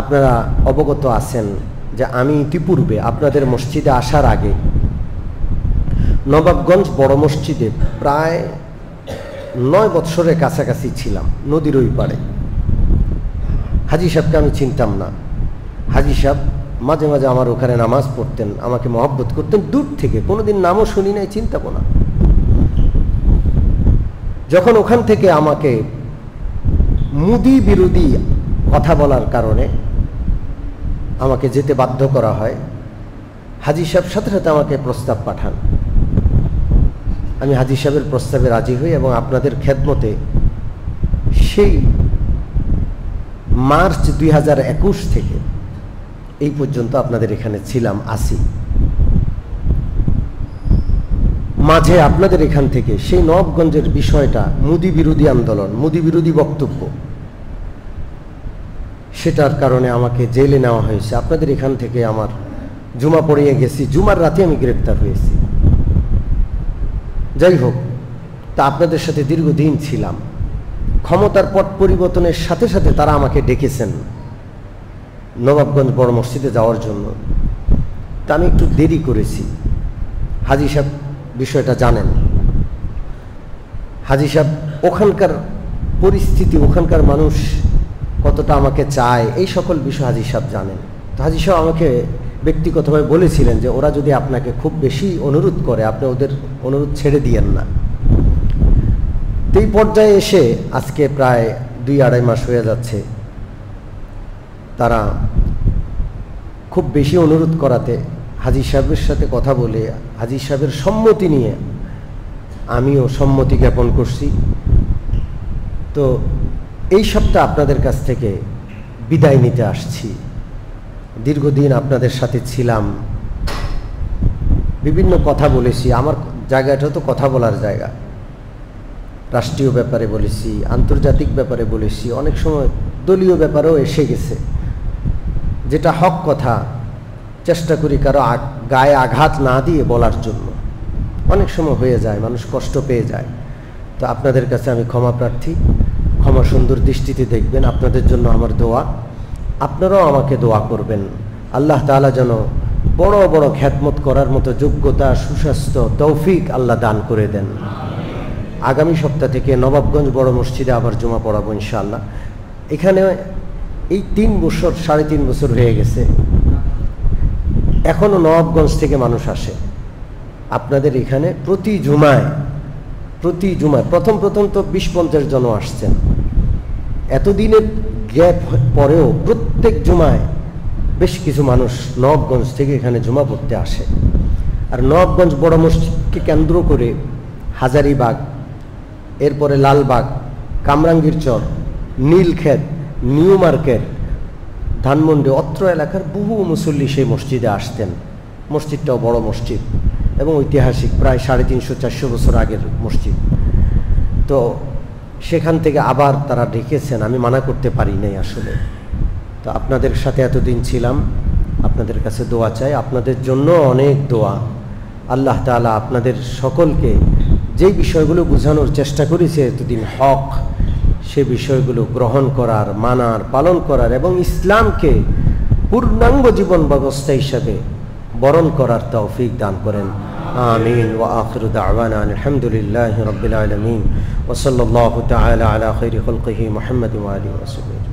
আপনারা অবগত আছেন যে আমি ইতিপূর্বে আপনাদের মসজিদে আসার আগে নবাবগঞ্জ বড় মসজিদে প্রায় 9 বৎসরের কাছাকাছি ছিলাম, নদীর ওই পাড়ে। হাজী সাহেবকে আমি চিনতাম না। হাজী সাহেব মাঝে মাঝে আমার ওখানে নামাজ পড়তেন, আমাকে মহব্বত করতেন দূর থেকে, কোনোদিন নামও শুনি নাই, চিন্তাবো না। যখন ওখান থেকে আমাকে মুদি বিরোধী কথা বলার কারণে আমাকে যেতে বাধ্য করা হয়, হাজী সাহেব সাথে সাথে আমাকে প্রস্তাব পাঠান। আমি হাজী সাহেবের প্রস্তাবে রাজি হই এবং আপনাদের খেদমতে সেই মার্চ 2021 থেকে এই পর্যন্ত আপনাদের এখানে ছিলাম, আসি। মাঝে আপনাদের এখান থেকে সেই নবাবগঞ্জের বিষয়টা, মুদি বিরোধী আন্দোলন, মুদি বিরোধী বক্তব্য, সেটার কারণে আমাকে জেলে নেওয়া হয়েছে। আপনাদের এখান থেকে আমার জুমা পড়িয়ে গেছি, জুমার রাতে আমি গ্রেপ্তার হয়েছি। যাই হোক, তা আপনাদের সাথে দীর্ঘদিন ছিলাম। ক্ষমতার পট পরিবর্তনের সাথে সাথে তারা আমাকে ডেকেছেন নবাবগঞ্জ বড় মসজিদে যাওয়ার জন্য। তা আমি একটু দেরি করেছি। হাজী সাহেব বিষয়টা জানেন। হাজী সাহেব ওখানকার পরিস্থিতি, ওখানকার মানুষ কতটা আমাকে চায়, এই সকল বিষয় হাজী সাহেব জানেন। তো হাজী সাহেব আমাকে ব্যক্তিগতভাবে বলেছিলেন যে ওরা যদি আপনাকে খুব বেশি অনুরোধ করে, আপনি ওদের অনুরোধ ছেড়ে দিয়েন না। তো এই পর্যায়ে এসে আজকে প্রায় 2-2.5 মাস হয়ে যাচ্ছে, তারা খুব বেশি অনুরোধ করাতে হাজী সাহেবের সাথে কথা বলে হাজী সাহেবের সম্মতি নিয়ে আমিও সম্মতি জ্ঞাপন করছি। তো এই সপ্তাহে আপনাদের কাছ থেকে বিদায় নিতে আসছি। দীর্ঘদিন আপনাদের সাথে ছিলাম, বিভিন্ন কথা বলেছি। আমার জায়গাটা তো কথা বলার জায়গা। রাষ্ট্রীয় ব্যাপারে বলেছি, আন্তর্জাতিক ব্যাপারে বলেছি, অনেক সময় দলীয় ব্যাপারেও এসে গেছে। যেটা হক কথা চেষ্টা করি কারো গায়ে আঘাত না দিয়ে বলার জন্য। অনেক সময় হয়ে যায়, মানুষ কষ্ট পেয়ে যায়। তো আপনাদের কাছে আমি ক্ষমা প্রার্থী, ক্ষমা সুন্দর দৃষ্টিতে দেখবেন। আপনাদের জন্য আমার দোয়া, আপনারাও আমাকে দোয়া করবেন। আল্লাহ তাআলা যেন বড় বড় খ্যাতমত করার মতো যোগ্যতা, সুস্বাস্থ্য, তৌফিক আল্লাহ দান করে দেন। আগামী সপ্তাহ থেকে নবাবগঞ্জ বড় মসজিদে আবার জুমা পড়াবো ইনশাআল্লাহ। এখানে এই 3 বছর, 3.5 বছর হয়ে গেছে, এখনো নবাবগঞ্জ থেকে মানুষ আসে আপনাদের এখানে প্রতি জুমায়। প্রথম তো 20-50 জন আসছেন। এতদিনের গ্যাপ পরেও প্রত্যেক জুমায় বেশ কিছু মানুষ নবাবগঞ্জ থেকে এখানে জুমা পড়তে আসে। আর নবাবগঞ্জ বড় মসজিদকে কেন্দ্র করে হাজারীবাগ, এরপরে লালবাগ, কামরাঙ্গীর চর, নীলক্ষেত, নিউ মার্কেট, ধানমন্ডি, অত্র এলাকার বহু মুসল্লি সেই মসজিদে আসতেন। মসজিদটাও বড় মসজিদ এবং ঐতিহাসিক, প্রায় 350-400 বছর আগের মসজিদ। তো সেখান থেকে আবার তারা ডেকেছেন, আমি মানা করতে পারি নাই আসলে। তো আপনাদের সাথে এতদিন ছিলাম, আপনাদের কাছে দোয়া চাই, আপনাদের জন্য অনেক দোয়া। আল্লাহ তাআলা আপনাদের সকলকে যেই বিষয়গুলো বোঝানোর চেষ্টা করেছে এতদিন, হক, সে বিষয়গুলো গ্রহণ করার, মানার, পালন করার এবং ইসলামকে পূর্ণাঙ্গ জীবন ব্যবস্থা হিসাবে বরণ করার তৌফিক দান করেন। আমিন। ওয়া আখিরু দাওয়ানা আলহামদুলিল্লাহি রাব্বিল আলামিন ওয়া সাল্লাল্লাহু তাআলা আলা খায়রি খালকিহি মুহাম্মাদিন ওয়া আলিহি ওয়া সাহবিহি।